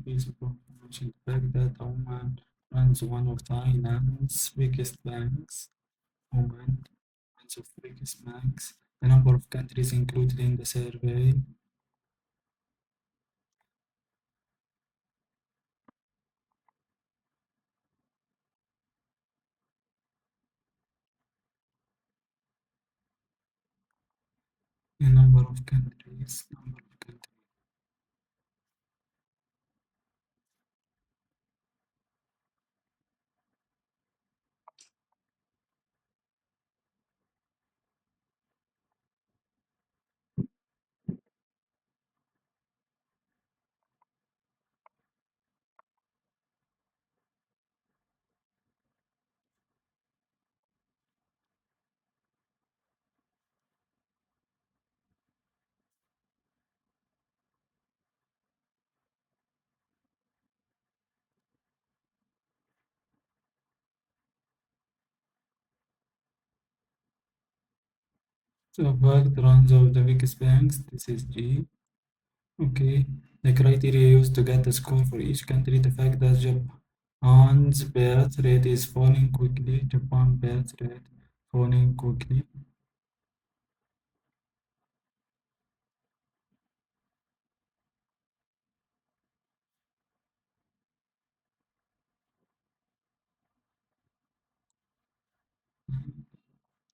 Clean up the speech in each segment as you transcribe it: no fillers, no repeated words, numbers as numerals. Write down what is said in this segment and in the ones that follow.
piece of information. The fact that a woman runs one of Thailand's biggest banks. Woman runs of biggest banks. The number of countries included in the survey. The number of countries. Number of countries. So fact runs of the biggest banks. This is G. Okay. The criteria used to get a score for each country. The fact that Japan's birth rate is falling quickly. Japan birth rate falling quickly.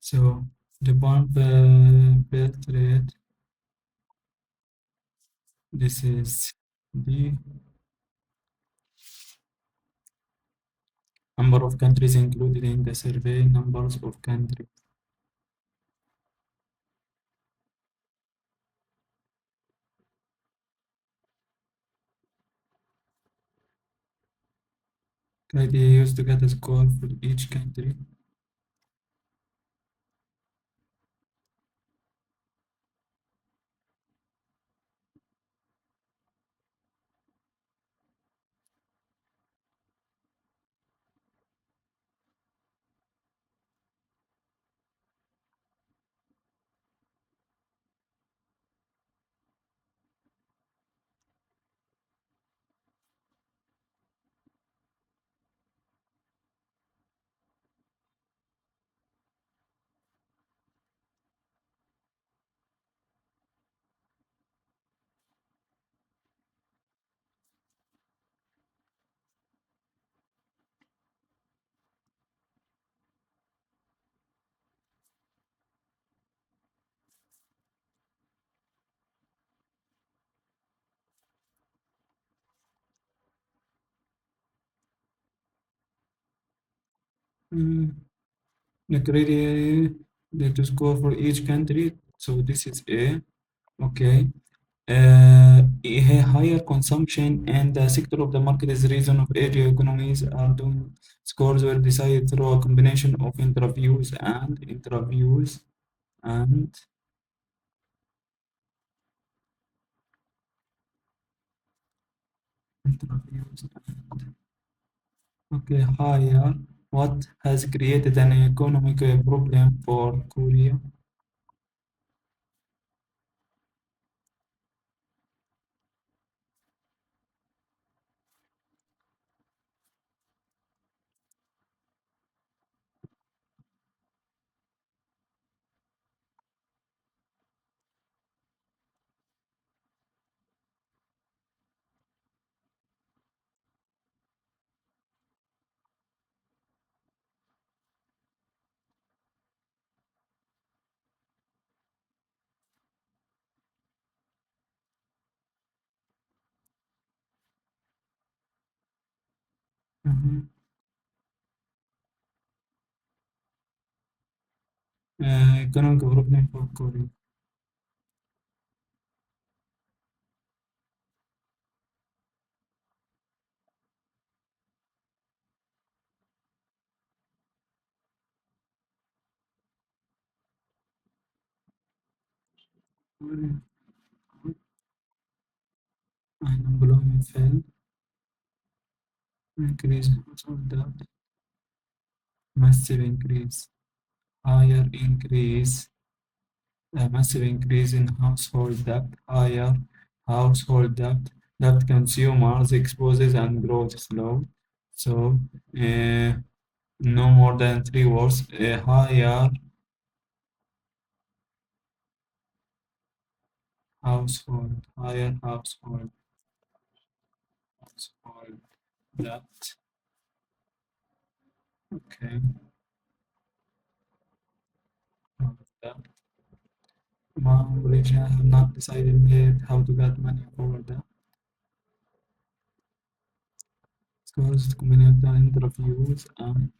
So Japan birth rate. This is the number of countries included in the survey. Numbers of countries. Criteria used to get a score for each country. Uh, the criteria to score for each country. So this is A. Okay. Higher consumption and the sector of the market is the reason of area economies are doing scores were decided through a combination of and interviews and okay higher. What has created an economic problem for Korea? Mhm. Economic problem for Korea. Unemployment fell, increase in household debt, massive increase, higher increase, a massive increase in household debt, higher household debt, that consumers exposes and grows slow. So no more than 3 words. Higher household that. Okay, that. Mom, Regina have not decided yet how to get money for the schools, community interviews, and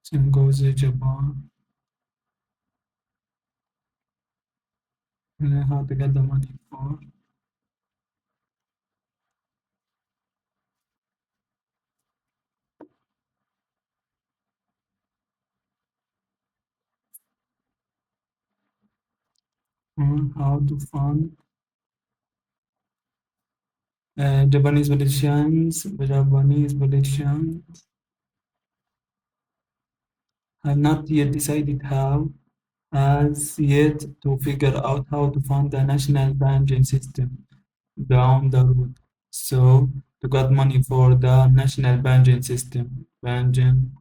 same goes to Japan, and how to get the money for, how to fund Japanese politicians have not yet decided how, has yet to figure out how to fund the national banking system down the road. So, to get money for the national banking system, banking,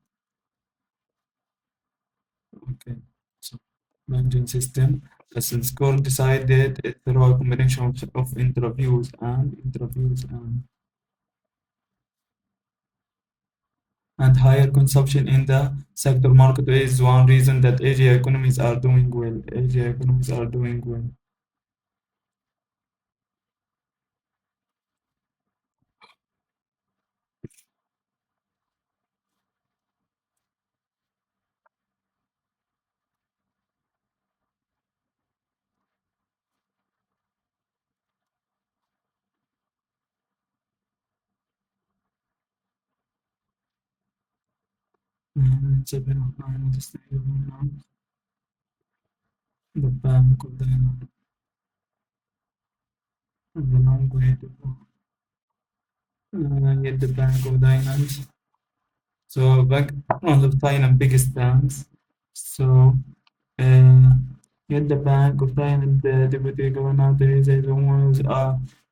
okay, so banking system, the score decided it through a combination of interviews and higher consumption in the sector market is one reason that Asia economies are doing well. Asia economies are doing well. Japan economy is stable now. The Bank of the long way to go. Yet the Bank of Thailand. So back one of Thailand's biggest banks. So uh, yet the Bank of Thailand, the deputy governor, there is a one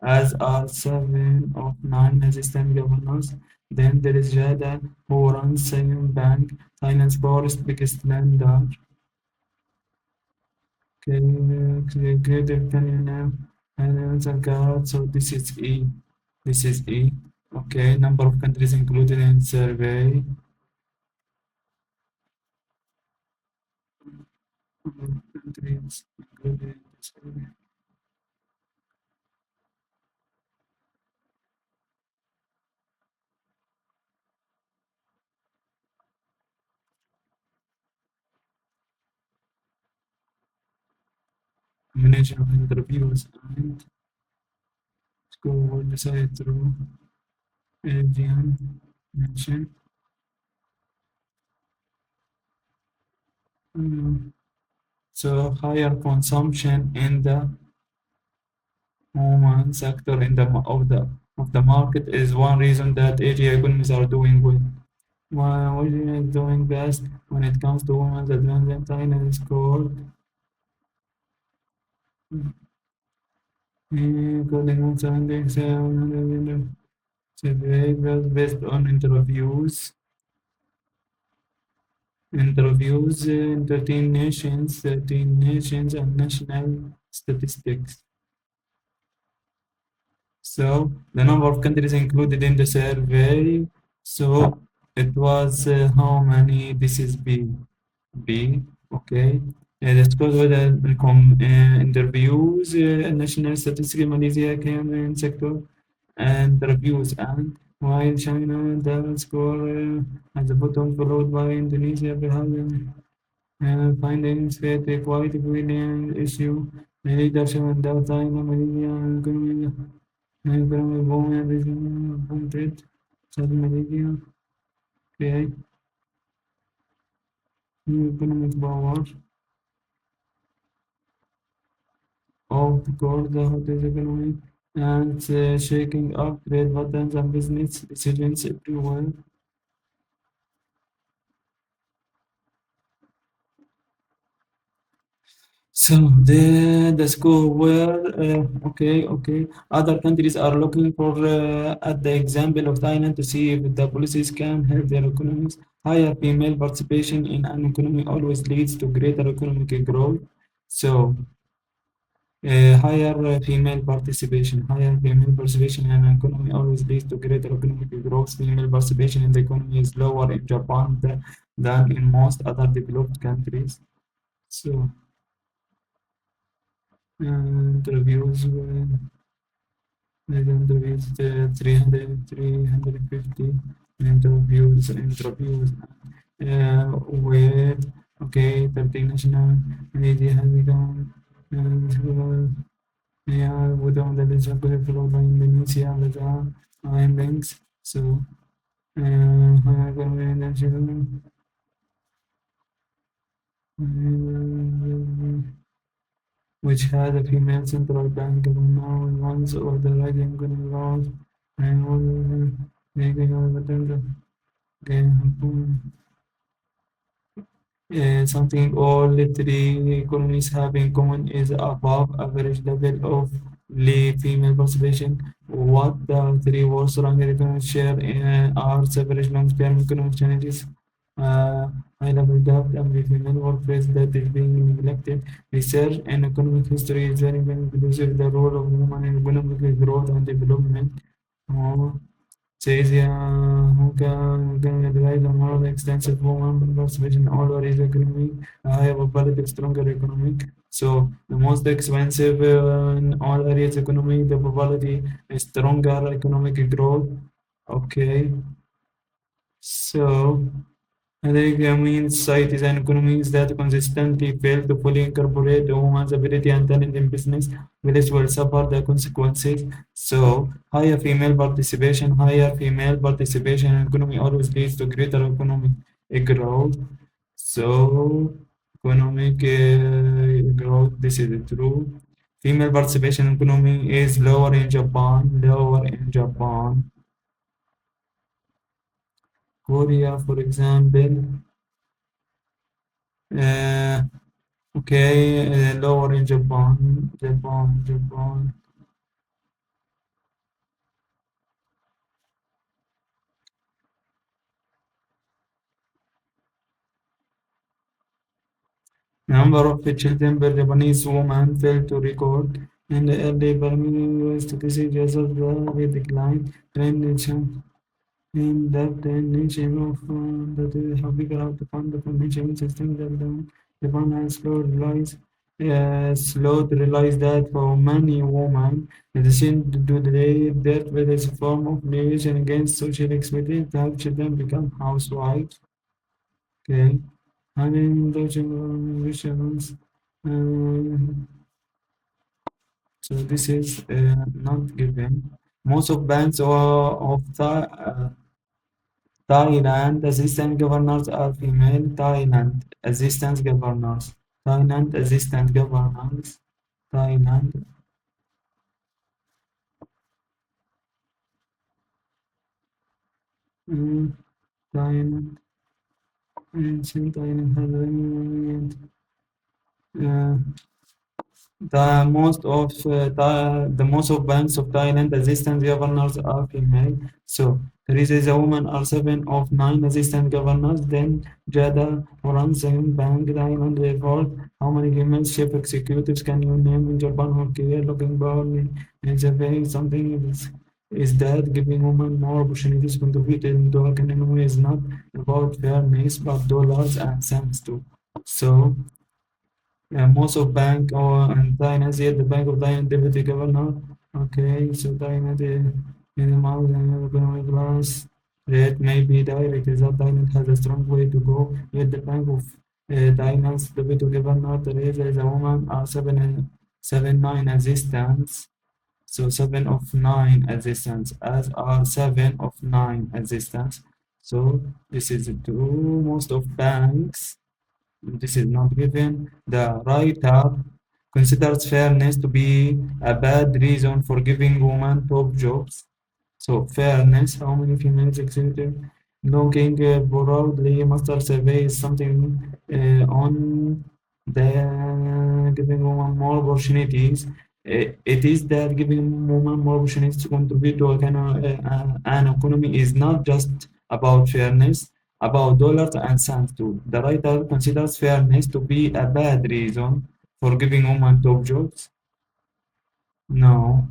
as are seven of nine assistant governors. Then there is Jada who runs Siam Bank, Thailand's fourth biggest lender. Creative can you name animals and carrots? So this is E. This is E. Okay, number of countries included in survey. Number of countries included in the survey. Combination of interviews and score decided through Asian mention. Mm, So higher consumption in the human sector of the market is one reason that Asia economies are doing well. While Asia is doing best when it comes to women's advancement, China scored according to Sunday survey was based on interviews in 13 nations and national statistics. So the number of countries included in the survey, so it was how many? This is B. B. Okay. Let's go to the interviews, national statistics, Malaysia, Cameroon sector, and reviews. And while China, the score at the bottom, followed by Indonesia, Belgium, findings that equality between issue, leadership and China, Malaysia, and Colombia. Economic boom and regional boom trade, South Malaysia, create new economic power. called the hottest economy and shaking up trade patterns and business decisions everywhere. So the school where other countries are looking for at the example of Thailand to see if the policies can help their economies. Higher female participation in an economy always leads to greater economic growth. So higher female participation in an economy always leads to greater economic growth. Female participation in the economy is lower in Japan than in most other developed countries. So interviews. Interviews 300, 350 interviews with international media have become yeah, without the leisure followed by Indonesia with links. So, which had a female central bank governor once of the writing laws and all making all the something all the three economies have in common is above average level of female participation. What the three world stronger economies share are several long-term economic challenges, high level debt, and the female workplace that is being neglected. Research and economic history is very inclusive the role of women in economic growth and development. Uh, Says who can rely on more extensive women participation in all areas of economy, have a political stronger economic. So the most expensive in all areas economy, the probability is stronger economic growth. Okay, so I think societies and economies that consistently fail to fully incorporate women's ability and talent in business will suffer the consequences. So higher female participation in economy always leads to greater economic growth. So economic growth, this is true. Female participation in economy is lower in Japan. Korea, for example. Uh, Okay, lower in Japan. Number of children per Japanese woman failed to record in the early primary statistics as of the decline trend in that the nation of that is how big out the fund of nation system that Japan has slow to realize that for many women the decision to do their death is a form of rebellion against social expectations to have children become housewives. Okay. Having those visions. Uh, so this is not given. Most of banks of Thailand assistant governors are female. Thailand assistant governors. Thailand. Mm, Thailand. Ancient Thailand has uh, the most of banks of Thailand assistant governors are female. So Teresa is a woman are seven of nine assistant governors. Then Jada runs second bank Thailand record. How many female chief executives can you name in Japan who care looking broadly and surveying something is that giving women more opportunities to contribute into economy is not about fairness but dollars and cents too. So most of bank or and Thailand here, the Bank of Thailand deputy governor. Okay, so Thailand in the mouth and economic class rate may be direct. Result Thailand has a strong way to go. Yet the Bank of Thailand's deputy governor Teresa is a woman are seven nine assistants. So seven of nine assistants as are seven of nine assistants. So this is true. Most of banks this is not given. The writer considers fairness to be a bad reason for giving women top jobs. So fairness, how many females executive looking broadly master survey is something on the giving women more opportunities. It is that giving women more opportunities to contribute to an economy is not just about fairness, about dollars and cents too. The writer considers fairness to be a bad reason for giving women top jobs. No,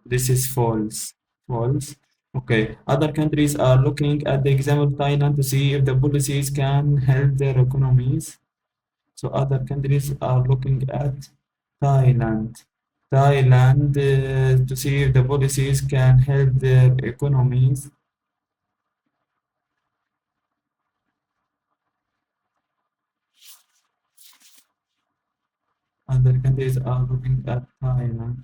this is false. False. Okay. Other countries are looking at the example of Thailand to see if the policies can help their economies. So other countries are looking at Thailand. Thailand to see if the policies can help their economies. Other countries are looking at Thailand.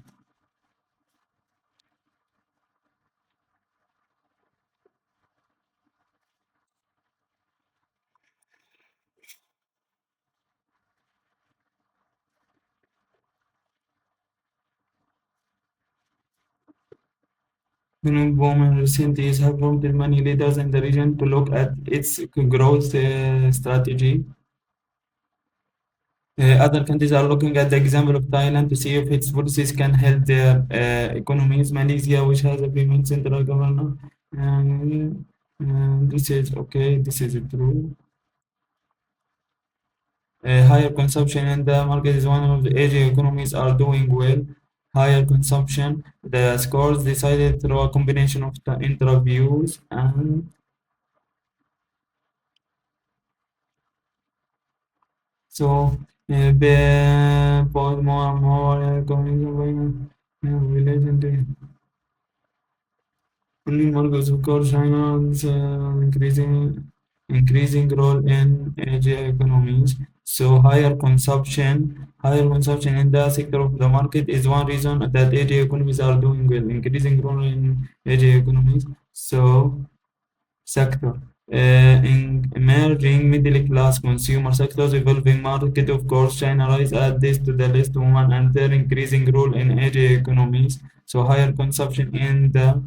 Women recently have prompted many leaders in the region to look at its growth strategy. Other countries are looking at the example of Thailand to see if its policies can help their economies. Malaysia, which has a female central governor, this is okay, this is true. Higher consumption in the market is one of the Asian economies are doing well. Higher consumption, the scores decided through a combination of the interviews and so both more and more coming relation to only markets of course China's increasing role in Asia economies. So higher consumption in the sector of the market is one reason that Asia economies are doing well. Increasing role in Asia economies. So sector. In emerging middle class consumer sectors, evolving market, of course, China rise add this to the list women and their increasing role in Asia economies. So higher consumption in the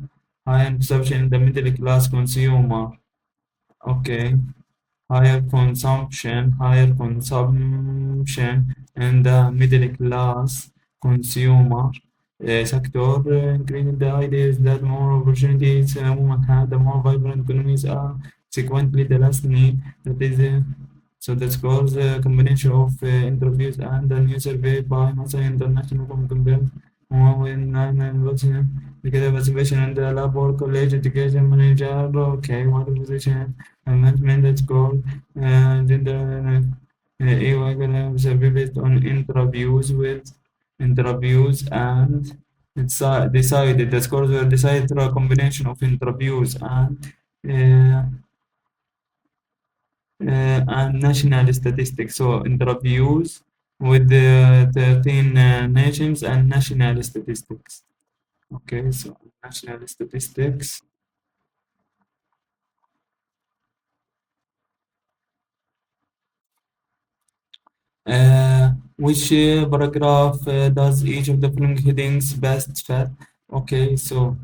middle class consumer. Okay. Higher consumption in the middle class consumer sector, increasing the idea is that more opportunities women have, the more vibrant economies are. Consequently, the less need that is so that scores a combination of interviews and a new survey by NASA International compared with nine because of observation and the lab or college education manager. Okay, what position? Management that's called gender EY survey based on interviews and it's decided the scores were decided through a combination of interviews uh, and national statistics. So interviews with the 13 nations and national statistics. Okay, so national statistics. Which paragraph does each of the following headings best fit? Okay, so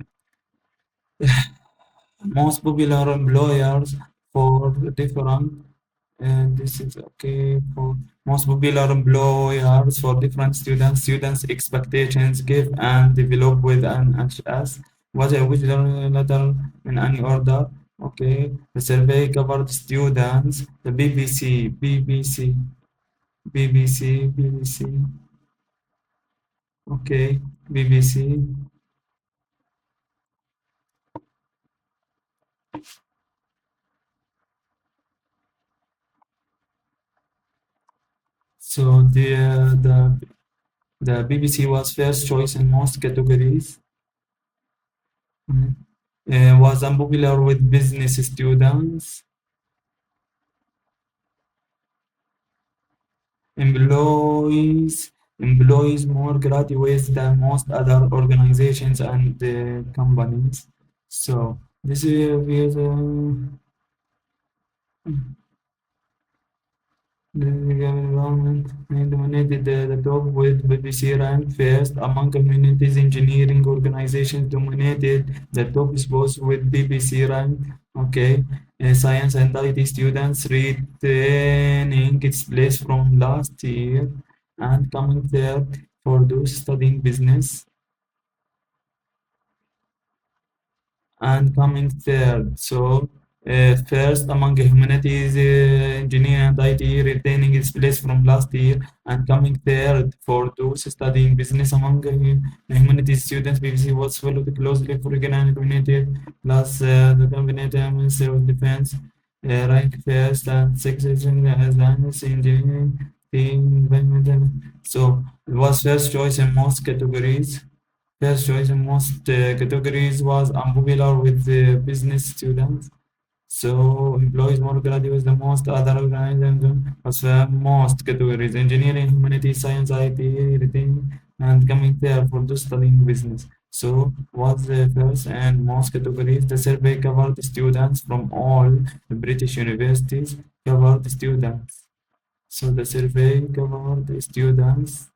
most popular employers for different, and this is okay for most popular employers for different students expectations give and develop with an HS. What which letter in any order? Okay, the survey covered students, the BBC. Okay, BBC. So the BBC was first choice in most categories. Mhm. Was unpopular with business students, employees more graduates than most other organizations and companies. So this is The government dominated the top with BBC ranked first among communities. Engineering organizations dominated the top spots with BBC ranked. Okay, science and IT students retaining its place from last year and coming third for those studying business and coming third. So, first among humanities, engineering and IT, retaining its place from last year, and coming third for those studying business among humanities students. BBC was followed closely for regional and community, plus the combined Ministry of Defense, ranked first and sixth in science, engineering, environmental. So, it was first choice in most categories. First choice in most categories was unpopular with the business students. So employees more graduates the most other organizations was most categories engineering, humanities, science, IT, everything and coming there for those studying business. So was the first and most categories. The survey covered students from all British universities, covered students. So the survey covered students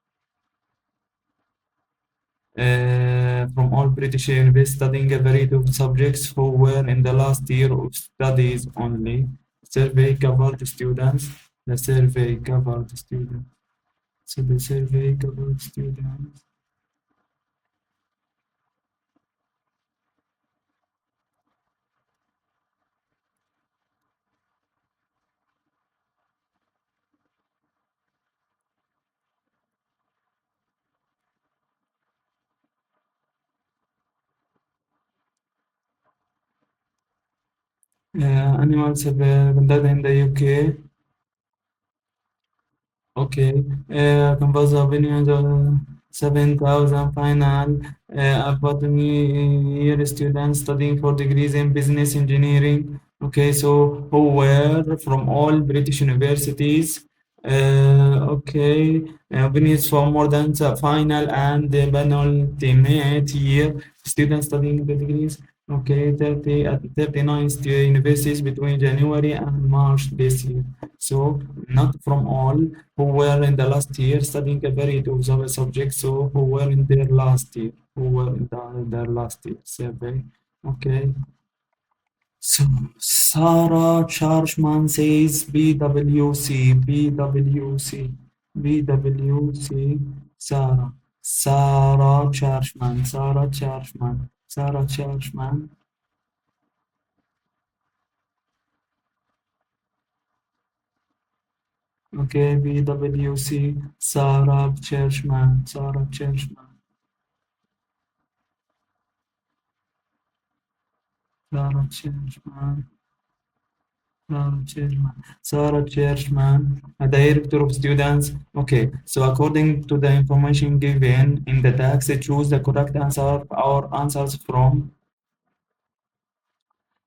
from all British universities studying a variety of subjects who were in the last year of studies only. Survey covered students. The survey covered students. So the survey covered students. Animals have conducted in the UK. Okay, compose opinions of 7,000 final academy year students studying for degrees in business engineering. Okay, so who were from all British universities. Okay, opinions for more than the final and the penultimate year students studying the degrees. Okay, 30 at 39 universities between January and March this year. So not from all who were in the last year studying a variety of subjects, so who were in their last year, who were in their last year survey. Okay. So Sarah Charchman says BWC, BWC, BWC, Sarah, Sarah Charchman, Sarah Charchman, Sarah Charchman. Okay, BWC, Sarah Churchman, Sarah Churchman, Sarah Churchman. Sarah Churchman, a director of students. Okay, so according to the information given in the text, choose the correct answer or answers from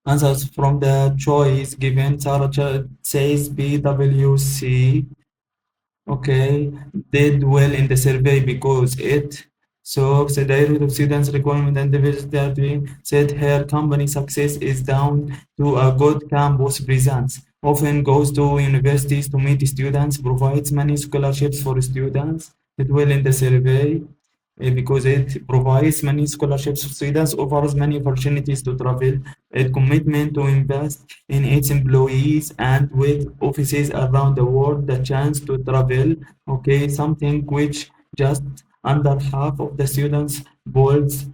the choice given. Sarah says BWC. Okay, did well in the survey because it so the director of students requirement and diversity said her company success is down to a good campus presence, often goes to universities to meet students, provides many scholarships for students, did well in the survey because it provides many scholarships for students, offers many opportunities to travel, a commitment to invest in its employees, and with offices around the world, the chance to travel. Okay, something which just under half of the students boards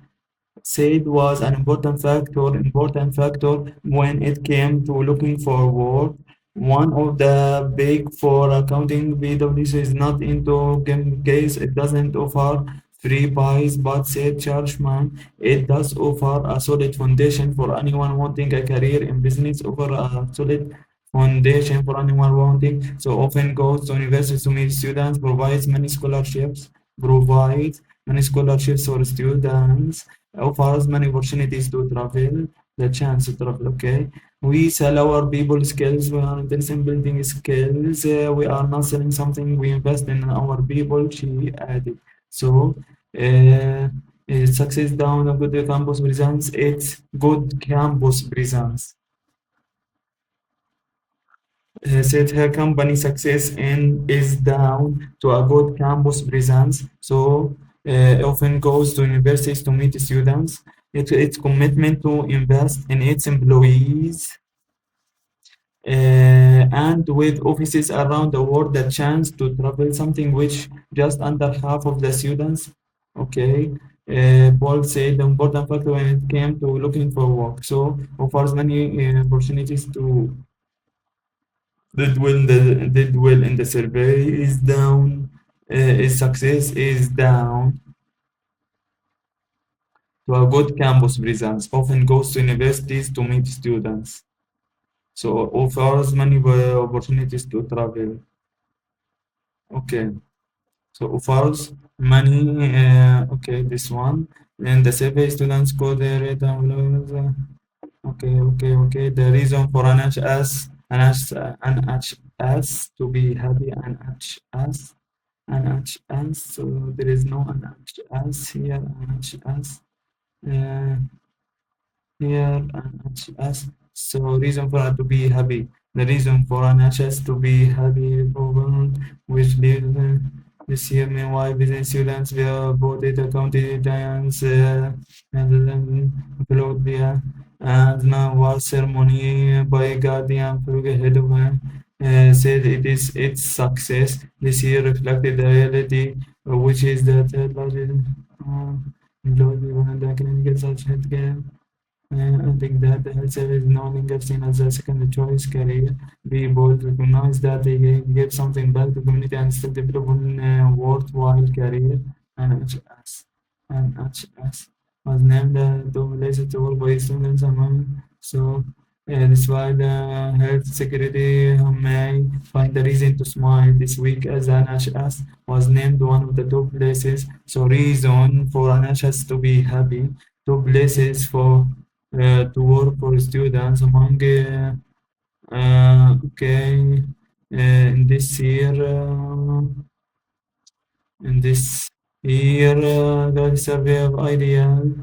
said was an important factor when it came to looking for work. One of the big four accounting PwC is not into case it doesn't offer free buys, but said Chargman, it does offer a solid foundation for anyone wanting a career in business, offer a solid foundation for anyone wanting, so often goes to universities to meet students, provides many scholarships for students, offers many opportunities to travel, the chance to travel. Okay, we sell our people skills. We are interested in building skills. We are not selling something. We invest in our people. She added. So, success down a good campus presence. It's good campus presence. said her company success in is down to a good campus presence, so often goes to universities to meet students. Its commitment to invest in its employees and with offices around the world, the chance to travel, something which just under half of the students, okay, Paul said the important factor when it came to looking for work. So offers many opportunities to did well in the survey is down, is success is down to a good campus presence, often goes to universities to meet students. So offers many opportunities to travel. Okay. So offers money, okay, this one. And the survey students go there, okay. The reason for an HS to be happy, an HS. So there is no an HS here, an HS. Uh, Here an HS. So reason for her to be happy. The reason for an HS to be happy problem which leads this year meanwhile business students will voted the county giants and then Claudia and now was ceremony by Guardian head of said it is its success this year reflected the reality which is that largest employee one the academic such healthcare I think that the health service is no longer seen as a second choice career. People recognize that they give something back to the community and still develop a worthwhile career. And HS, and HS was named to place to work by students among. So that's why the health secretary may find a reason to smile this week as an HS was named one of the top places. So reason for an HS to be happy. Top places for to work for students among okay in this year the survey of ideal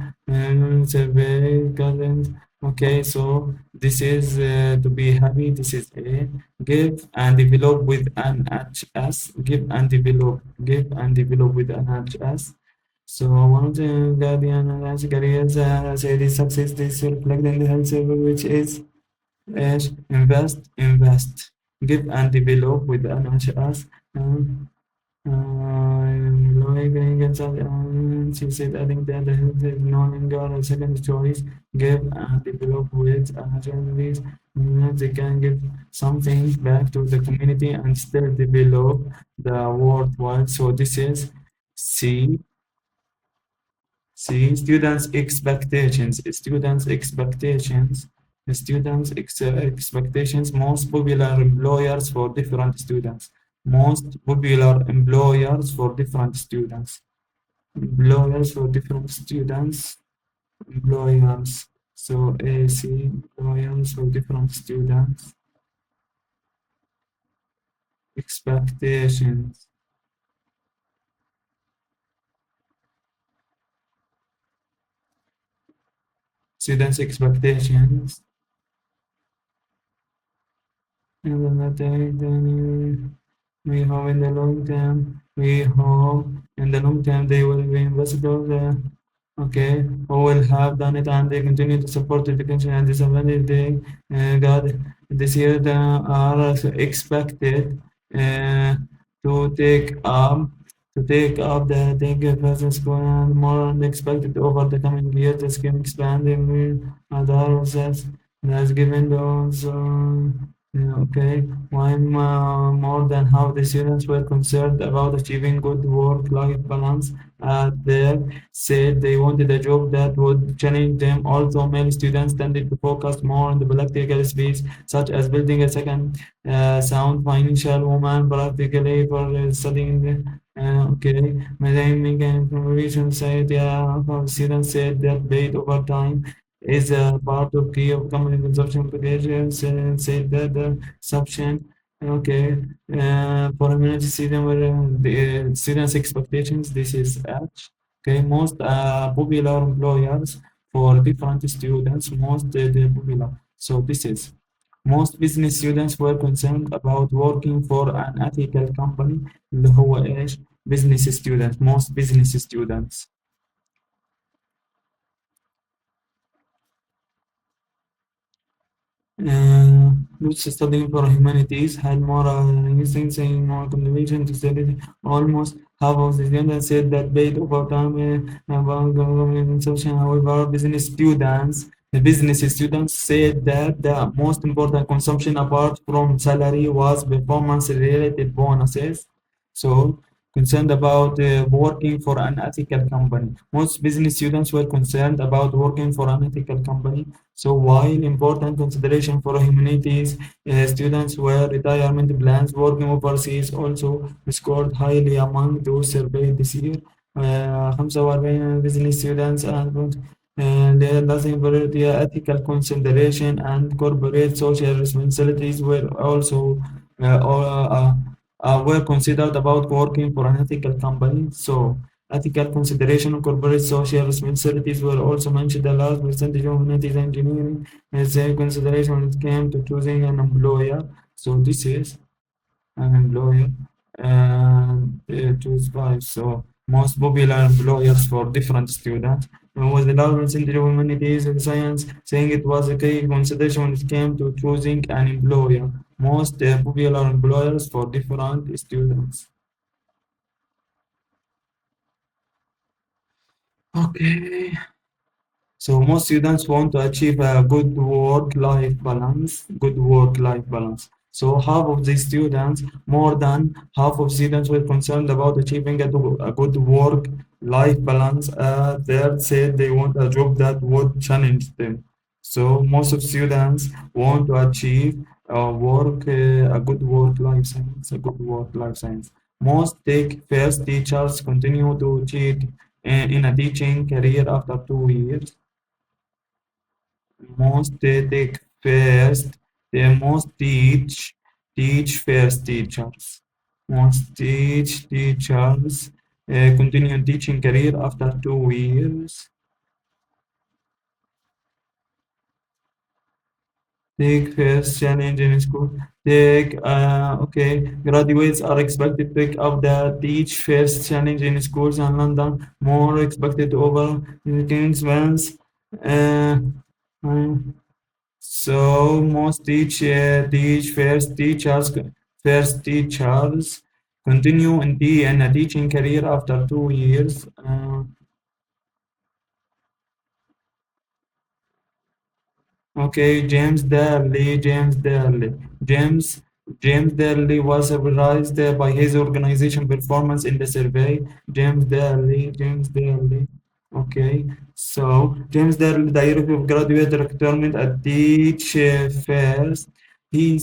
survey guidance. Okay, so this is to be happy. This is a give and develop with an HS. Give and develop with an HS. So one of the guardian careers say this success this reflect in the health server, which is invest, give and develop with an HS. Like she said, I think that the health is no longer a second choice. Give and develop with HSVs. They can give something back to the community and still develop the worldwide. So this is C. See, students' expectations, most popular employers for different students. Most popular employers for different students. Employers for different students. Employers. So AC, employers for different students. Expectations. Students' expectations. And then we hope in the long term, we hope in the long term they will be ambassadors, okay, who will have done it and they continue to support education and disability. They got this year they are expected uh, to take up the take presence going on more unexpected over the coming years. The scheme expanding with other research has given those. Yeah, okay, when more than half the students were concerned about achieving good work-life balance there, said they wanted a job that would challenge them. Also, male students tended to focus more on the practical space, such as building a second sound financial woman, practically for studying. Okay, maintaining information said, yeah, students said that paid over time is a part of key of company consumption applications and say that the subscription okay for a minute student where the students expectations this is H okay most popular employers for different students most the popular so this is Most business students were concerned about working for an ethical company اللي هو إيش business students most business students. Which studying for humanities had more instinct saying more contribution to study. Almost half of the students said that paid overtime about government and social. However, the business students said that the most important consumption apart from salary was performance-related bonuses. So, concerned about working for an ethical company. Most business students were concerned about working for an ethical company. So while important consideration for humanities students were retirement plans, working overseas also scored highly among those surveyed this year. 45 business students and لازم priority ethical consideration and corporate social responsibilities were also were considered about working for an ethical company. So ethical consideration and corporate social responsibilities were also mentioned. A large percentage of humanities engineering as a consideration when it came to choosing an employer. So this is an employer and choose by so most popular employers for different students. Was the large percentage of humanities and science saying it was a key consideration when it came to choosing an employer. Most popular employers for different students. Okay. So most students want to achieve a good work-life balance, good work-life balance. So half of the students, more than half of students were concerned about achieving a good work-life balance. A third said they want a job that would challenge them. So most of students want to achieve a good work-life science, a good work-life science. Most take first teachers continue to cheat in a teaching career after 2 years. Most take first, they most teach first teachers. Most teach teachers continue teaching career after 2 years. Take first challenge in school. Okay. Graduates are expected to pick up the teach first challenge in schools in London. More expected over Kingsman's. Uh, uh, So most teach first teachers continue in a teaching career after 2 years. Okay, James James Daly was surprised by his organization performance in the survey. James Daly. Okay, so James Daly, the Europe of graduate recruitment at Teach First, he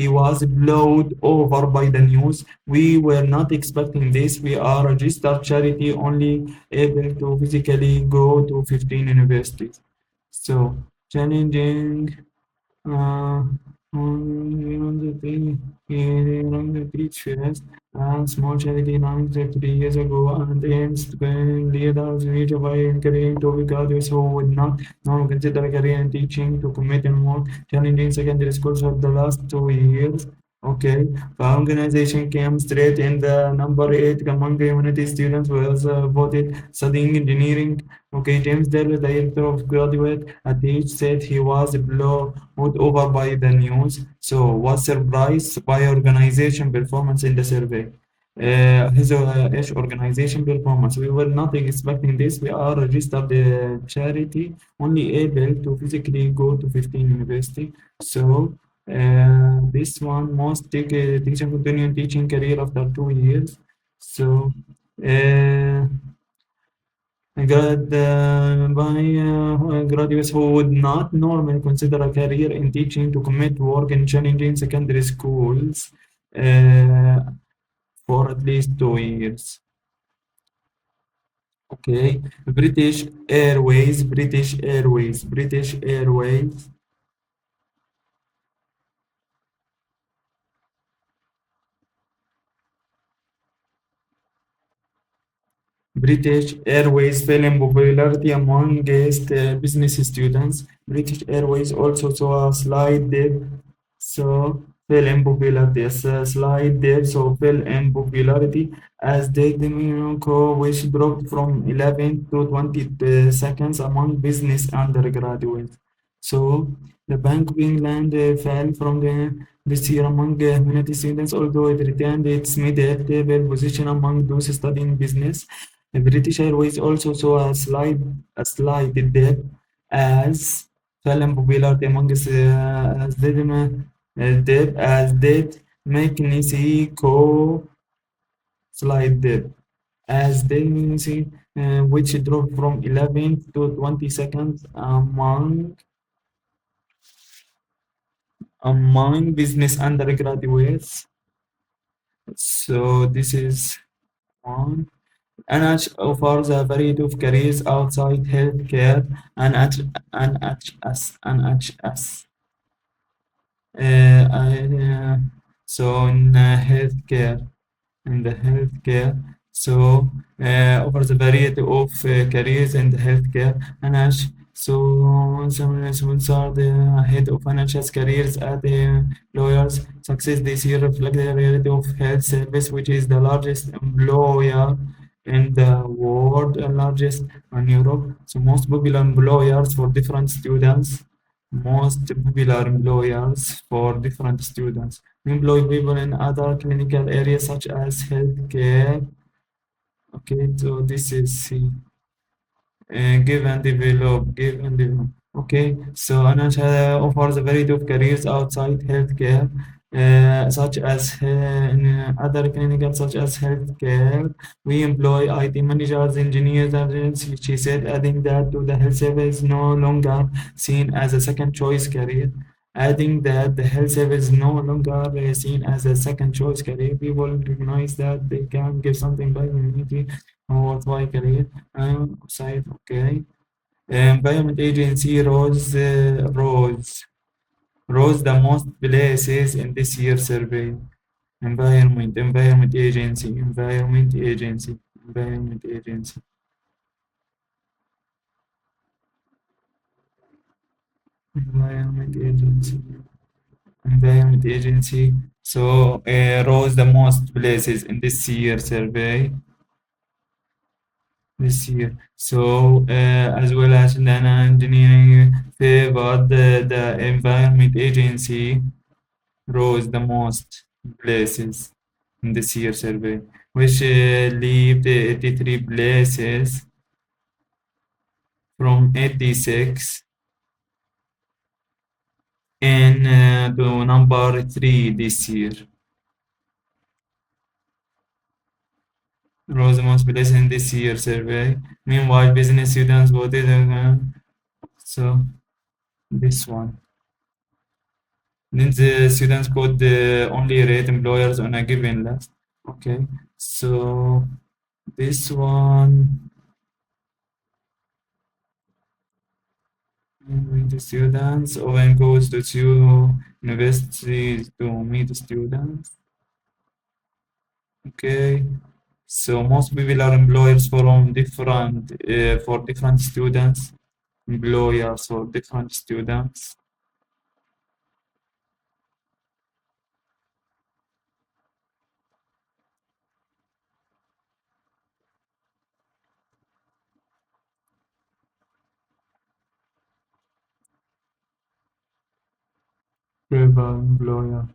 was blown over by the news. We were not expecting this. We are a registered charity only able to physically go to 15 universities. So challenging on the thing on the beach fest and small charity launched 3 years ago and aims to lead us reach by encouraging to graduates who would not now consider a career in teaching to commit in more challenging secondary schools for the last 2 years. Okay, the organization came straight in the number 8 among humanity students was voted studying engineering. Okay, James Dell, the director of graduate at H, said he was blown over by the news, so was surprised by organization performance in the survey. His H organization performance. We were not expecting this. We are registered charity, only able to physically go to 15 university. So this one must take a teaching continuing teaching career after 2 years. So uh, graduates who would not normally consider a career in teaching to commit work in challenging secondary schools uh, for at least 2 years. Okay, British Airways. British Airways fell in popularity among business students. British Airways also saw a slight dip, so fell in popularity. A slight dip, so fell in popularity as did the Monaco, which dropped from 11 to 20 seconds among business undergraduates. So the Bank of England fell from this year among humanity students, although it retained its mid-table position among those studying business. The British Airways also saw a slight dip as fell in popularity amongst as did Mexico slight dip as did which dropped from 11 to 20 seconds among business undergraduates. So this is one. NH offers a variety of careers outside healthcare. NHS. I, so in the healthcare. So offers a variety of careers in the healthcare. And as some sponsor the head of financial careers at the lawyers. Success this year reflect the reality of health service, which is the largest employer in the world and largest in Europe. So most popular employers for different students. Most popular employers for different students. We employ people in other clinical areas such as healthcare. Okay, so this is C. Give and develop. Okay, so Anash offers a variety of careers outside healthcare, such as in other clinical such as healthcare. We employ IT managers, engineers, and she said, adding that to the health service is no longer seen as a second choice career. Adding that the health service is no longer seen as a second choice career, people recognize that they can give something by community or worthwhile career. Side, okay. Employment agency rose the most places in this year's survey. Environment agency, environment agency, environment agency, environment agency. So rose the most places in this year's survey this year. So as well as data engineering favored the environment agency rose the most places in this year survey, which leave the 83 places from 86 in to number 3 this year. Rose the most places in this year survey. Meanwhile, business students voted so this one. Then the students could only rate employers on a given list. Okay, so this one. Meet the students. Owen goes to two universities to meet the students. Okay. So most people are employers for different students. Employers for different students. Private employer.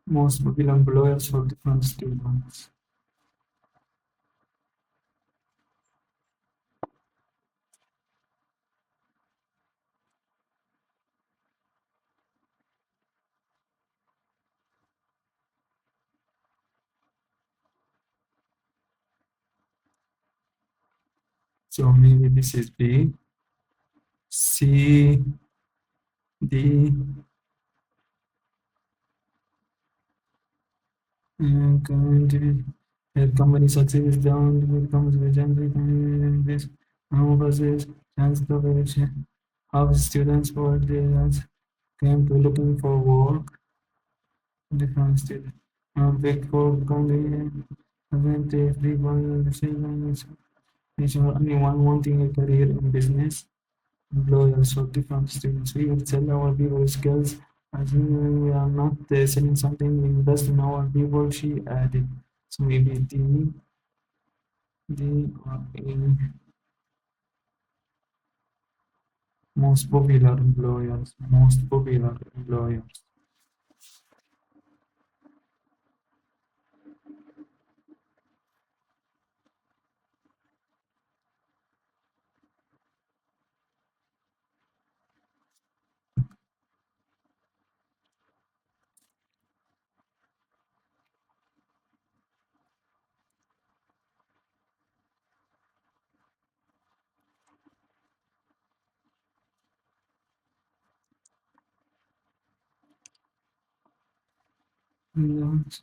Most popular employers for different students. So maybe this is B. C, D, and company success is down with comes with this versus chance coverage. How students for the came to looking for work, different students. Big four country event everyone is anyone wanting a career in business, employers or different students. We will sell our people skills. I think we are not selling something, we invest in our people, she added. So maybe D or A, most popular employers. Yes.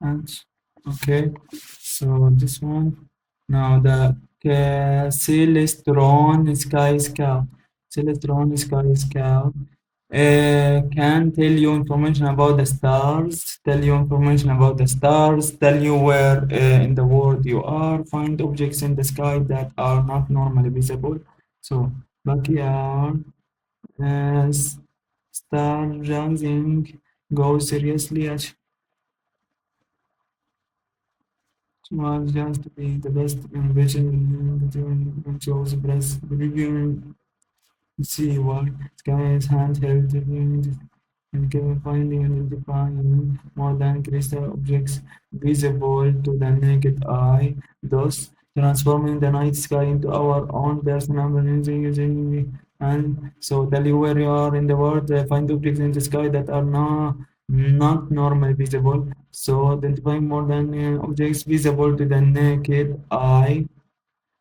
And okay, so this one now the Celestron Sky Scout. Celestron Sky Scout can tell you information about the stars, tell you where in the world you are, find objects in the sky that are not normally visible. So backyard, as stargazing, go seriously as was just to be the best innovation in shows press reviewing see what skies handheld and can finding and identifying more than crystal objects visible to the naked eye, thus transforming the night sky into our own personal using and so tell you where you are in the world, find objects in the sky that are not normally visible. So identifying more than objects visible to the naked eye,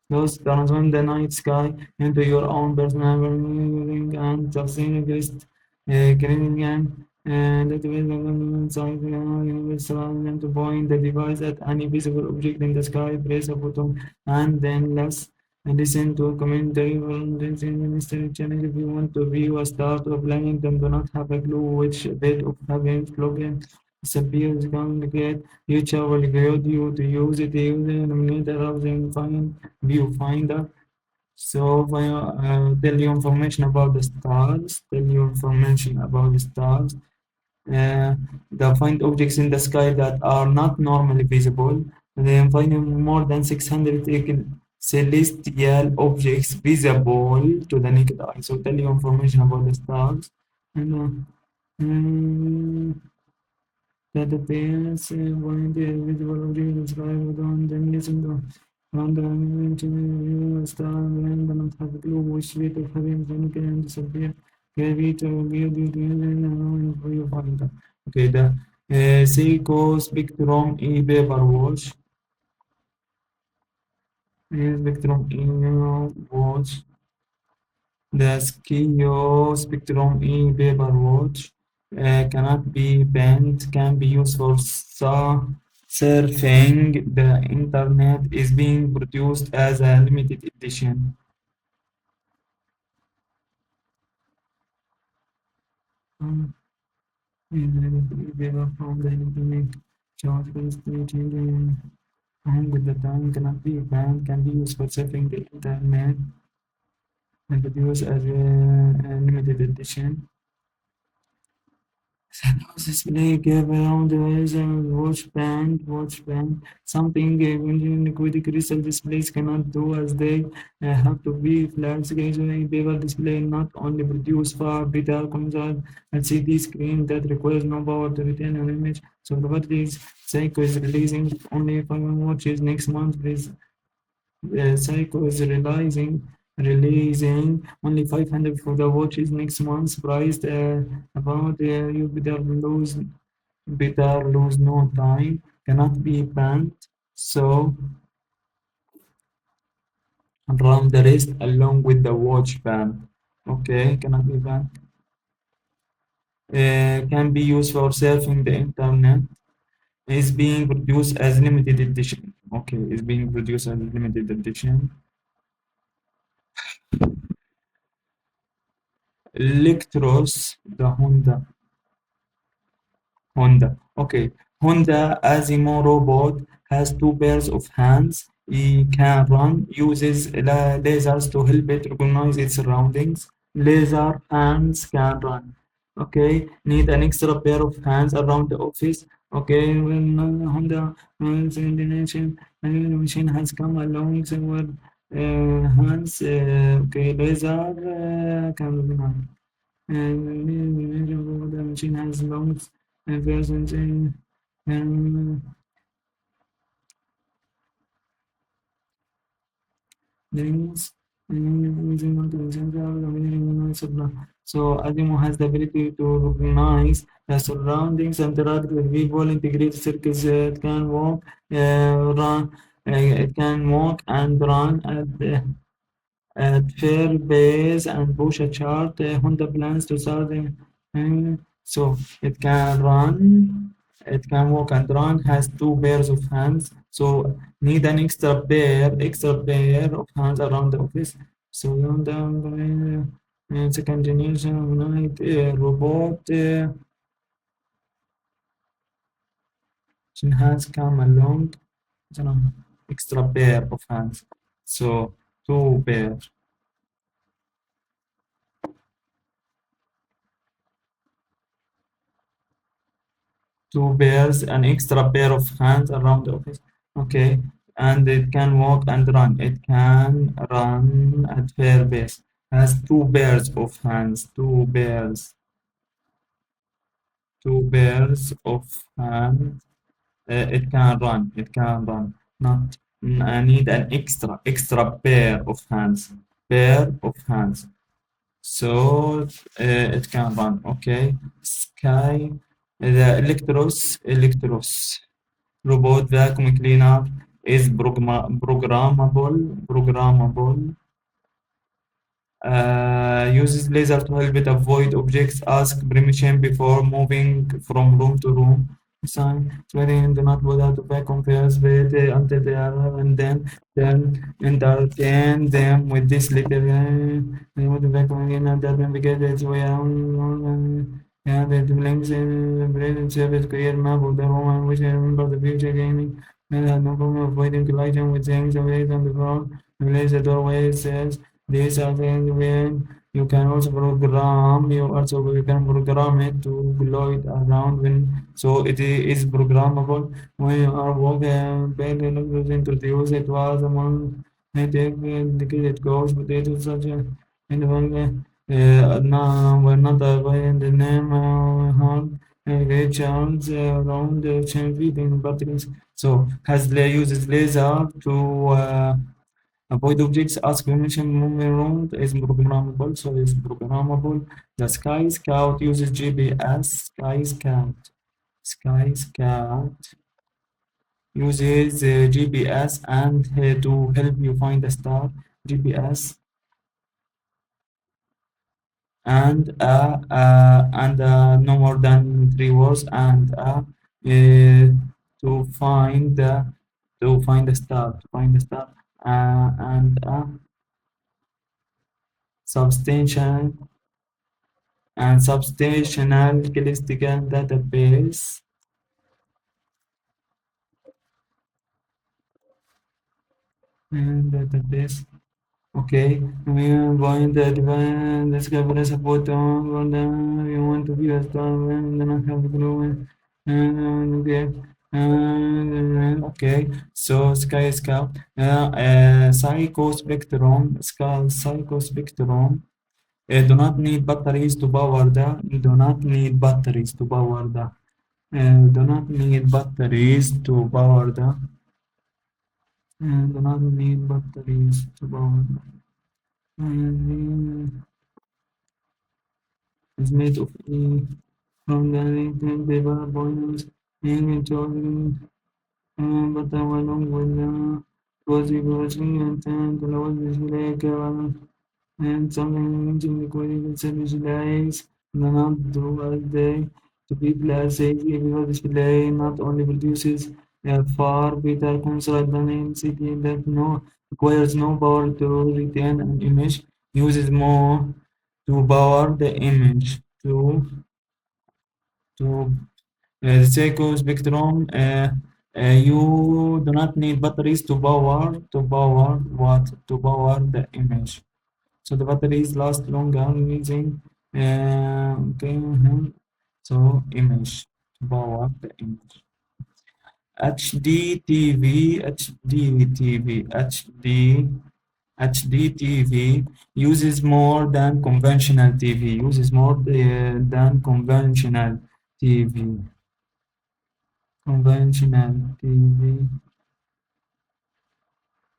those transform the night sky into your own personal meaning and sustainability, Greenland, and that will inside the universe and to point the device at any visible object in the sky, press a button, and then listen to a commentary from the Ministry channel if you want to view a star or planet and do not have a clue which bit of heaven slogan disappears, communicate. Future will guide you to use it, use it, nominate rather than find viewfinder. So tell you information about the stars, uh, the find objects in the sky that are not normally visible, and then finding more than 600 celestial objects visible to the naked eye. So tell you information about the stars. And, mm, that the parents want the visible object described on them listen to on the eventually star and not have a clue which way to having them can disappear. Carry to view the and for you find them. Okay, the Seiko Spectrum E paper watch. Spectrum E watch. The Skio Spectrum E paper watch cannot be bent, can be used for surfing the internet, is being produced as a limited edition. Um, paper from the internet, charge constantly changing along with the time, cannot be banned, can be used for surfing the internet and produced as a limited edition. Display gave around the eyes and watch band, something when liquid crystal displays cannot do as they have to be flat screen paper display not only produce far better consult LCD screen that requires no power to retain an image. So the battery is Seiko is releasing only 5 watches next month. Please Seiko is releasing only 500 for the watches next month, priced about you better lose no time, cannot be banned. So run the rest along with the watch band. Okay, cannot be banned. Can be used for surfing the internet. Is being produced as limited edition. Okay, is being produced as limited edition. Electros, the Honda. Okay. Honda Asimo robot has two pairs of hands. It can run, uses lasers to help it recognize its surroundings. Laser hands can run. Okay. Need an extra pair of hands around the office. Okay. When Honda machine has come along with hands. Okay. Laser can run. And the machine has lungs and presence and things so Adimo has the ability to recognize the surroundings, interact with people, integrate circuits. It can walk, run. It can walk and run at fair base and push a chart. Honda plans to start. So it can run, it can walk and run, has two pairs of hands. So need an extra pair of hands around the office. So Honda second generation night robot has come along. So, extra pair of hands. So two pairs. Two pairs, an extra pair of hands around the office. Okay, and it can walk and run. It can run at fair pace. Has two pairs of hands. Two pairs of hands. It can run. It can run. Not. I need an extra pair of hands. Pair of hands. So it can run. Okay. Sky. The electros. Robot vacuum cleaner is programmable, uses laser to help it avoid objects, ask permission before moving from room to room. Sign, swearing do not bother to vacuum first, wait until they arrive and then entertain them with this little they want to vacuum again and that because it's way around yeah, the links in brain service clear map of the home which I remember the future gaming and had no problem avoiding collision with things away from the ground. Replace the doorway says these are things when you can program it to glide around when so it is programmable when you are walking back and introduce it was among it goes but it is such a and when now we're not in the name hard great chance around the chain feeding batteries so has uses laser to avoid objects, ask permission, moving around is programmable, so it's programmable. The Sky Scout uses GPS. Sky Scout uses GPS and to help you find a star. GPS and no more than three words to find the star and substantial and substantial statistical database and database. Okay, we are going to define the discovery support on the you want to be a star and then I have to grow okay. Okay, so Sky Scout, Psycho Spectrum. Do not need batteries to power the. Do not need batteries to power the. Do not need batteries to power the. Do not need batteries to power the. Is made of E from the LinkedIn paper bonus and children, but I went along with the cozy grocery and the lowest display and something mentioned the quality of service days, not do as they to be says because display not only produces a far better construct than MCT that no requires no power to retain an image, uses more to power the image to the Seiko Spectrum. You do not need batteries to power what to power the image. So the batteries last longer using okay, so image to power the image. HDTV, HDTV, HDTV uses more than conventional TV, uses more than conventional TV. Conventional TV.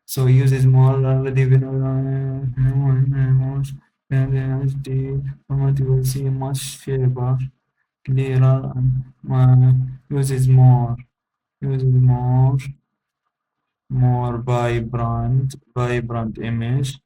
So uses more relative most than the HD format. You will see much sharper, clearer, and uses more vibrant image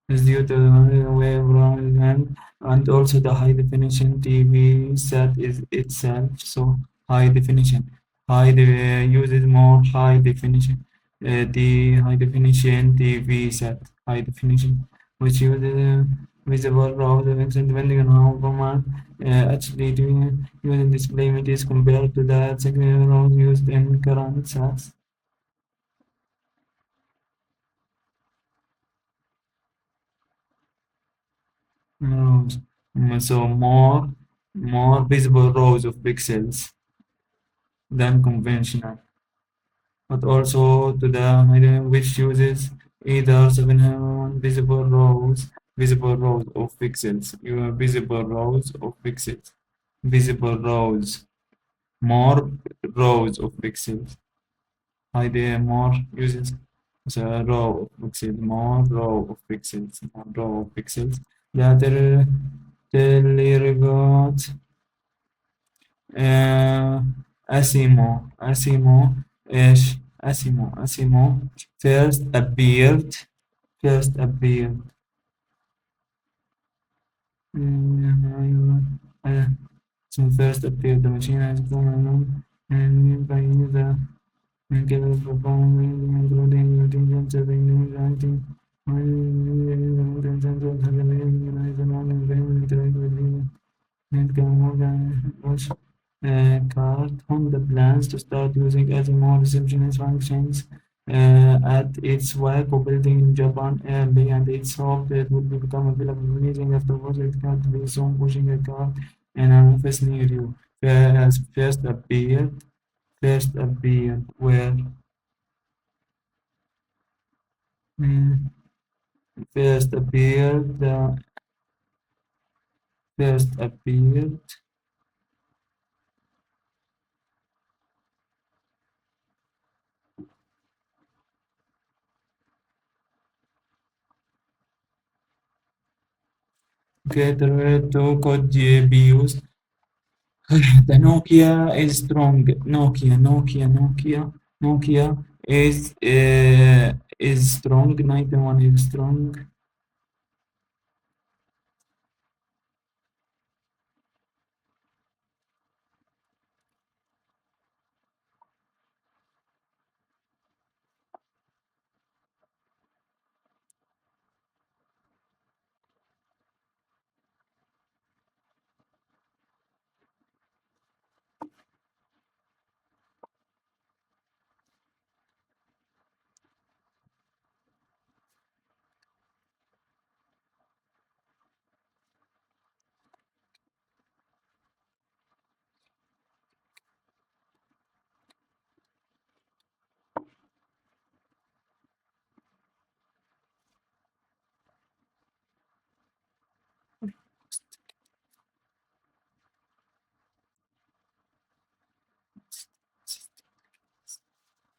is due to the wavelength and also the high definition TV set is itself. So high definition, uses more high definition. The high definition TV set, high definition, which uses visible raw definition depending on how format actually doing using display images compared to the signal used in current sets. Rows. So more visible rows of pixels than conventional, but also to the which uses either 700 visible rows of pixels, visible rows, more rows of pixels. Hide more uses the row of pixels, more row of pixels. The other delivered آه، إيش أسيمو first appeared أيوة so first appeared the machine has gone and by the incapable of performing including intelligence of writing and Morgan was card on the plans to start using as more receptionist functions at its Waco building in Japan early, and its hoped it would become available using afterwards. It can't be soon pushing a card in an office near you. As first appeared where mm, first appeared first appeared. Okay, the two could be used. The Nokia is strong. Nokia is strong. 91 is strong.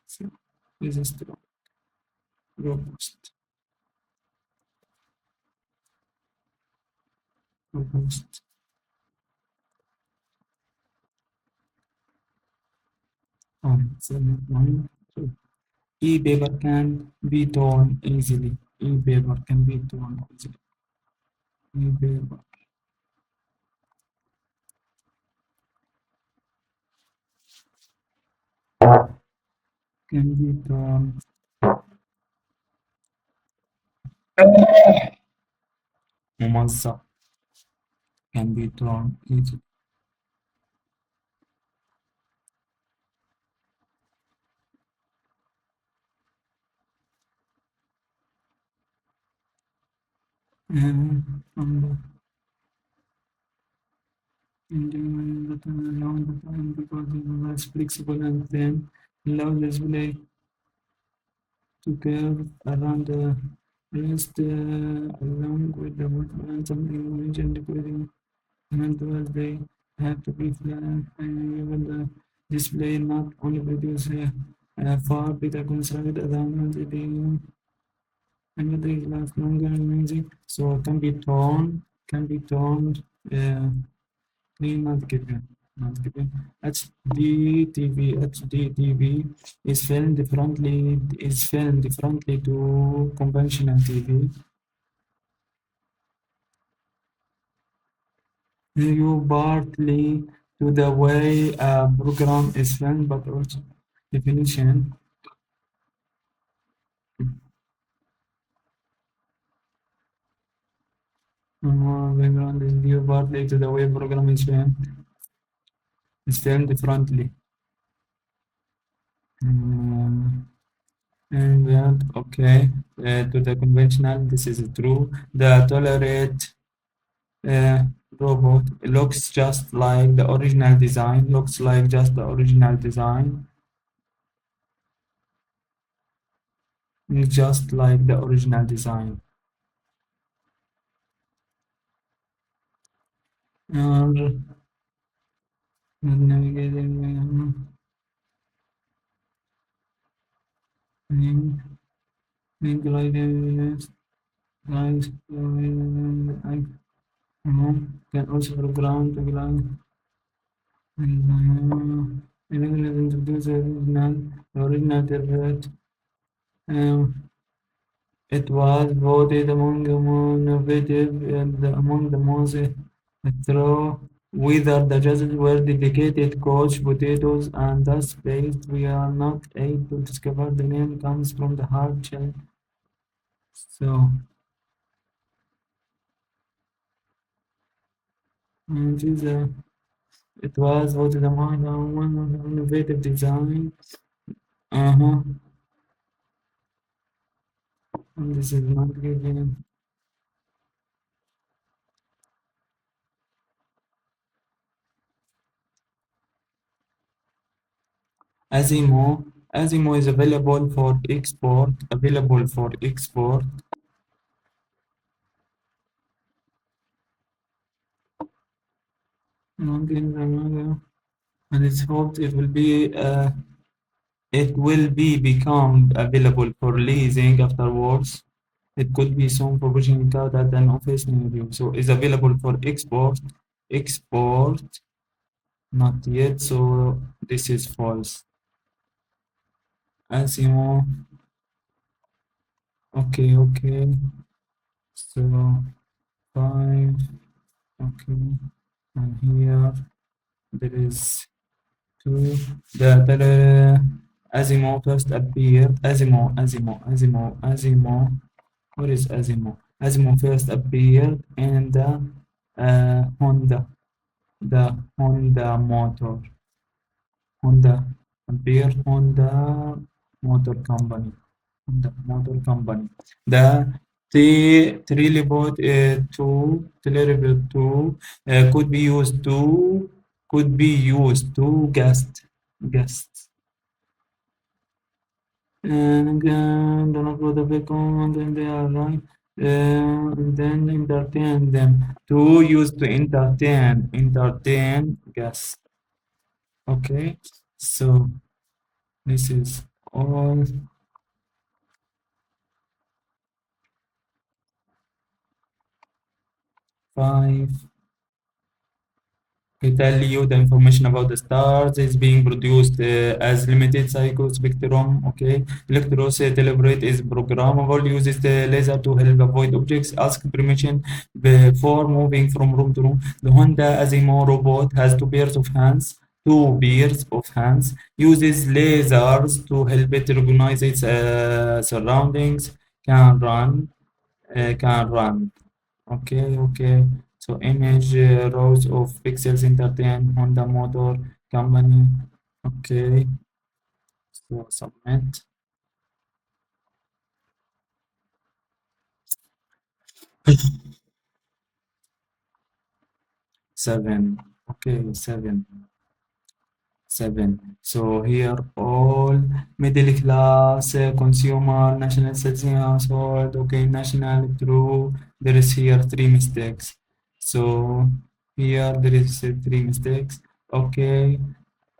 So, is strong, robust, robust. Seven, so e-paper can be torn easily. E-paper can be torn easily. E-paper can be torn. ممزق. can be drawn easily. From the engine that along the time because it was flexible and then allow the display to curve around the wrist along with the wood and something mentioned decreasing and was they have to be flat and even the display not only produce far better constructed than the another is last longer and music so can be torn uh, clean not given HDTV is filmed differently to conventional TV. You partly to the way a program is filmed, but also definition. Background is due partly to the way program is filmed differently. Um, and that okay to the conventional. This is true. The tolerate uh, robot looks just like the original design. Looks like just the original design. Just like the original design. And navigating. Link, link like lines can also background line and introduce the original template. Um, it was voted among the more innovative and among the most thorough. Whether the judges were dedicated coach potatoes and thus based, we are not able to discover the name comes from the hard shell. So, it is it was voted among the one of the innovative design. Uh-huh. And this is not given. Asimo is available for export. Available for export. And it's hoped it will be become available for leasing afterwards. It could be soon for pushing it out at an office near you. So it's available for export. Export, not yet. So this is false. Asimo, okay. So five, okay. And here there is two. The Asimo first appeared. Asimo. What is Asimo? Asimo first appeared in the Honda, the Honda motor. Honda appeared Honda Motor Company. Honda Motor Company. The Trillibot 2 could be used to guests. And again, do not go the back on, and then they are right. And then entertain them. To use to entertain guests. Okay, so this is all five. I tell you the information about the stars is being produced as limited spectrum. Okay, electros deliberate is programmable, uses the laser to help avoid objects, ask permission before moving from room to room. The Honda Asimo robot has two pairs of hands, uses lasers to help it recognize its surroundings, can run. Okay. So image rows of pixels entertain Honda Motor Company. Okay, so submit. Seven. Okay, seven. Seven. So here all middle class, consumer, national citizen household, okay, national true. There is here three mistakes. So here there is three mistakes. Okay,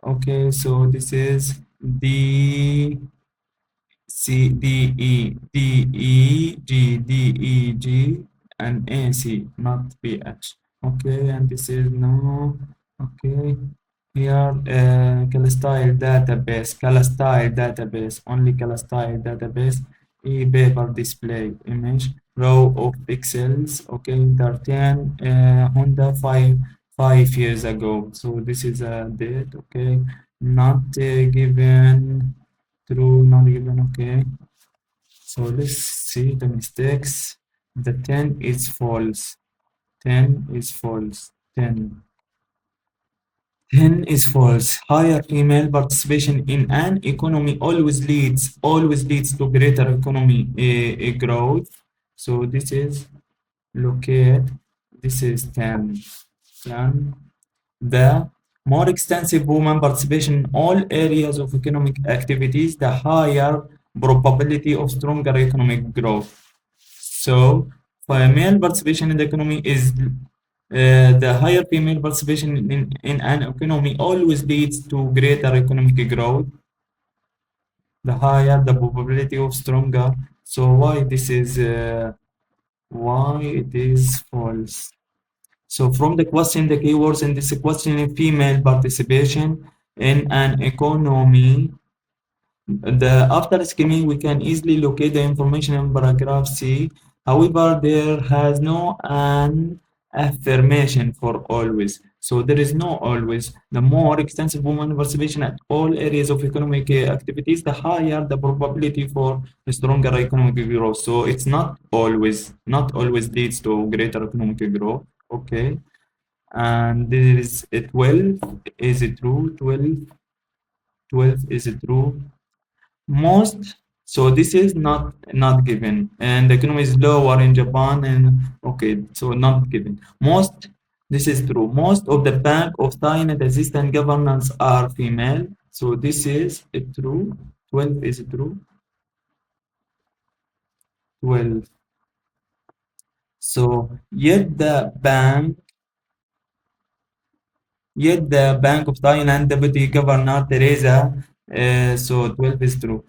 okay, so this is the C D E D E G D E G and A C, not P H. Okay, and this is no. Okay, here Calistyle database, Calistyle database, only Calistyle database, e-paper display image, row of pixels. Okay, 13 Honda 5 years ago. So this is a date. Okay, not given. True, not given, okay. So let's see the mistakes. The 10 is false. 10 is false. 10. 10 is false. Higher female participation in an economy always leads to greater economy growth. So this is locate. This is 10. 10. The more extensive woman participation in all areas of economic activities, the higher probability of stronger economic growth. So, female participation in the economy is the higher female participation in an economy always leads to greater economic growth, the higher the probability of stronger. So, why it is false? So from the question, the keywords in this question is female participation in an economy. After skimming, we can easily locate the information in paragraph C. However, there has no an affirmation for always. So there is no always. The more extensive woman participation at all areas of economic activities, the higher the probability for stronger economic growth. So it's not always leads to greater economic growth. Okay. And there is a 12. Is it true? 12 is it true? Most, so this is not given, and the economy is lower in Japan, and okay, so not given. Most, this is true. Most of the Bank of Thailand assistant governors are female, so this is it true. 12 is true. 12. So yet the Bank of Thailand Deputy Governor Teresa, so 12 is true.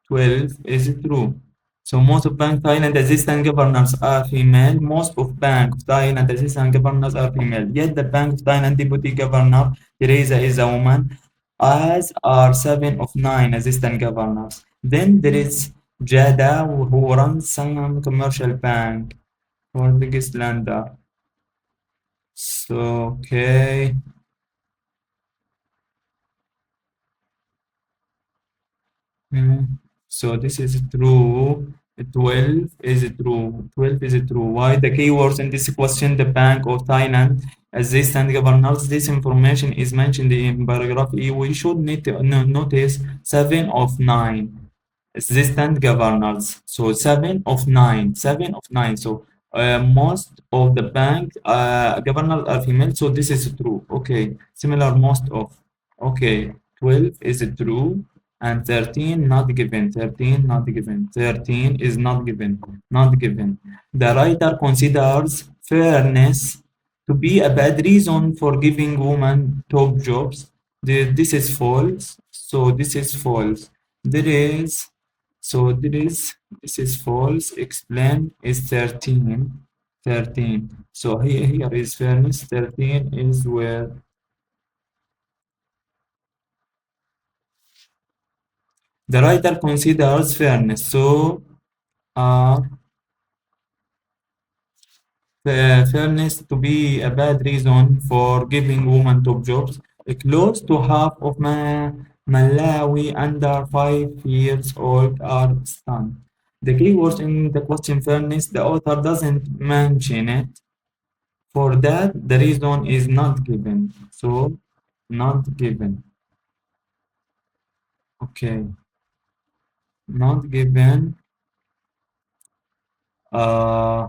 12 is true. So most of Bank Thailand assistant governors are female. Most of Bank of Thailand assistant governors are female. Yet the Bank of Thailand deputy governor Teresa is a woman, as are seven of nine assistant governors. Then there is Jada, who runs some commercial bank for biggest lender. So okay. Mm. So this is true. 12 is true. 12 is true. Why the keywords in this question? The Bank of Thailand assistant governors. This information is mentioned in paragraph E. We should need to notice 7 of 9 assistant governors. So 7 of 9. 7 of 9. So most of the bank governors are female. So this is true. Okay. Similar most of. Okay. 12 is true. And 13 not given. 13 not given. 13 is not given. Not given. The writer considers fairness to be a bad reason for giving women top jobs. This is false. So this is false. There is. So this is false. Explain is 13. 13. So here is fairness. 13 is where the writer considers fairness. So uh, fairness to be a bad reason for giving women top jobs. Close to half of Malawi under 5 years old are stunned. The key word in the question fairness, the author doesn't mention it. For that, the reason is not given. So, not given. Okay, not given. Uh,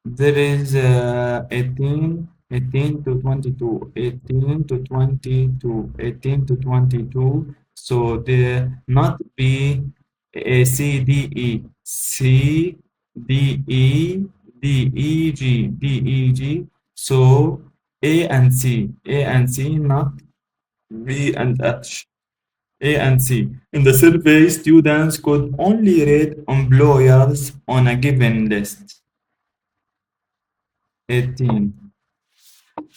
There is 18 to 22, 18 to 22, 18 to 22. So the not B, A, C, D, E, C, D, E, D, E, G, D, E, G. So A and C, not B and H. A and C. In the survey, students could only rate employers on a given list. 18.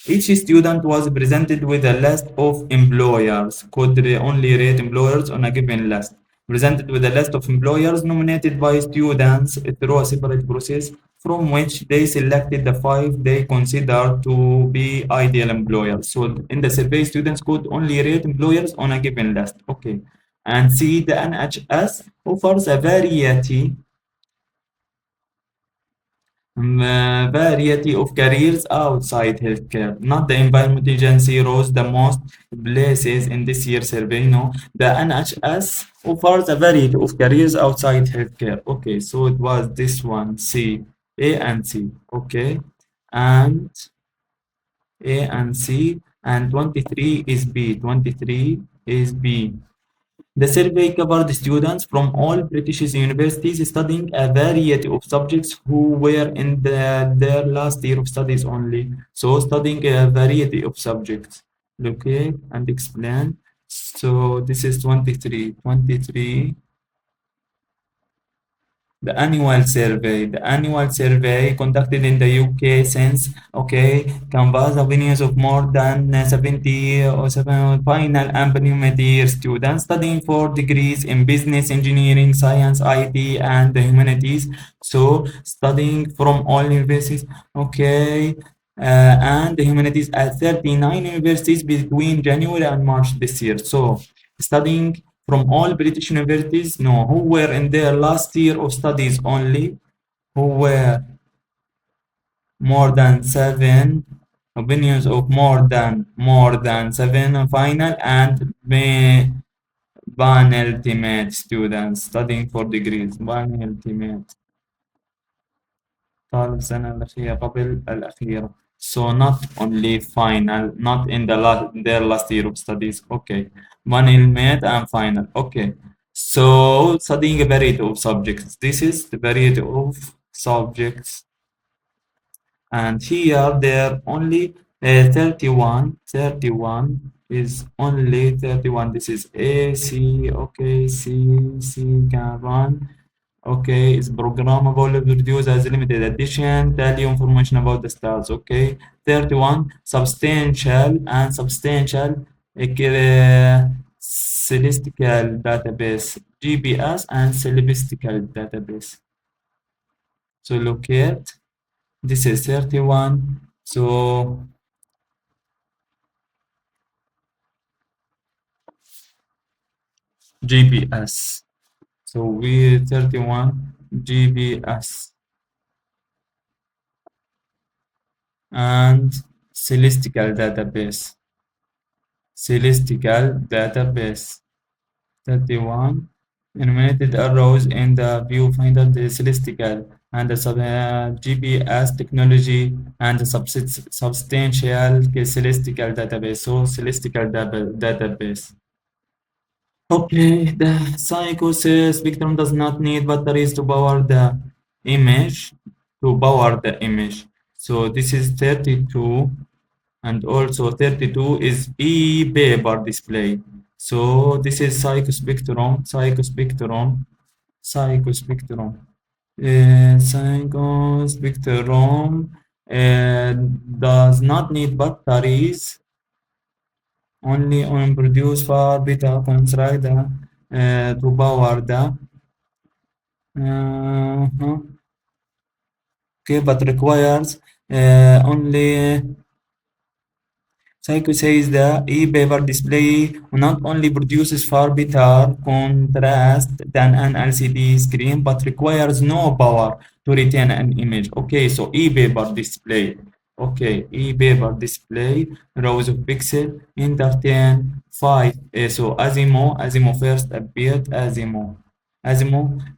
Each student was presented with a list of employers, could only rate employers on a given list. Presented with a list of employers nominated by students through a separate process from which they selected the five they considered to be ideal employers. So in the survey, students could only rate employers on a given list. Okay. And C, the NHS offers a variety of careers outside healthcare. Not the environment agency rose the most places in this year's survey. No, the NHS offers a variety of careers outside healthcare. Okay, so it was this one, C, A and C. Okay, and A and C, and 23 is B. 23 is B. The survey covered students from all British universities studying a variety of subjects who were in their last year of studies only. So studying a variety of subjects. Okay, and explain. So this is 23. 23. The annual survey conducted in the UK since, okay, canvas opinions of more than 70 or 7 final and preliminary students studying for degrees in business, engineering, science, IT, and the humanities. So studying from all universities, okay, and the humanities at 39 universities between January and March this year. So studying from all British universities, no, who were in their last year of studies only, who were more than 7 opinions of more than 7 final and penultimate students studying for degrees. penultimate طالب السنة الأخيرة قبل الأخيرة. So not only final, not in their last year of studies. Okay. One element and final. Okay. So studying a variety of subjects. This is the variety of subjects. And here there only 31. 31 is only 31. This is A, C, okay, C can run. Okay, it's programmable, produce as limited addition, tell you information about the stars. Okay, 31, substantial and substantial celestial database, GPS and celestial database. So look at this is 31. So GPS. So we 31 GPS and celestial database. Celestial database. 31 enumerated arrows in the viewfinder, the celestial and the GPS technology and the substantial celestial database. So celestial database. Okay, the Psychos spectrum does not need batteries to power the image. So this is 32 and also 32 is e-paper display. So this is psychospectrum. Psychospectrum does not need batteries, only on produce for beta construct to power the okay, but requires only Psycho says the e-paper display not only produces far better contrast than an LCD screen, but requires no power to retain an image. Okay, so e-paper display. Okay, e-paper display, rows of pixel, entertain, 5. So Asimo first appeared Asimo.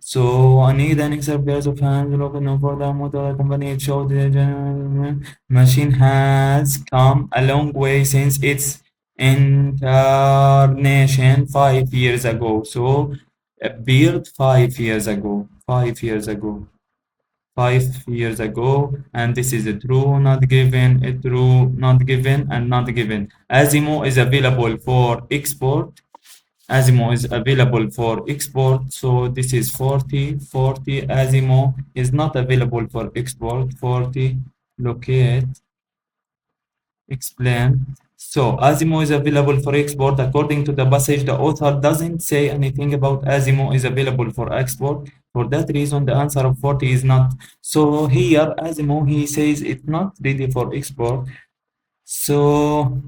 So I need an extra pairs of hands looking for the motor company. It showed the machine has come a long way since its incarnation 5 years ago. So appeared 5 years ago. 5 years ago. 5 years ago, and this is a true, not given, a true, not given, and not given. Asimo is available for export. Asimo is available for export, so this is 40. 40. Asimo is not available for export. 40. Locate. Explain. So Asimo is available for export. According to the passage, the author doesn't say anything about Asimo is available for export. For that reason, the answer of 40 is not. So here, Asimo, he says it's not ready for export. So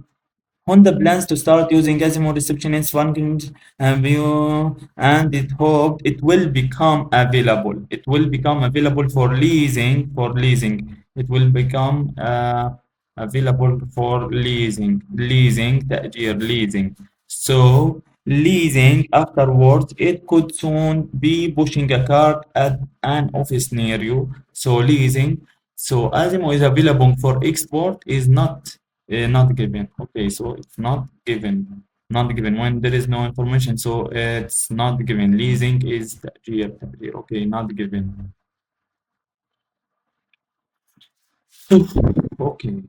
Honda plans to start using Asimo receptionist functions and view, and it hoped it will become available. It will become available for leasing. For leasing, it will become available for leasing. Leasing, تأجير, leasing. So leasing afterwards, it could soon be pushing a cart at an office near you. So leasing. So Asimo is available for export is not given. Okay, so it's not given. Not given when there is no information. So it's not given. Leasing is تأجير. تأجير. Okay, not given. Okay.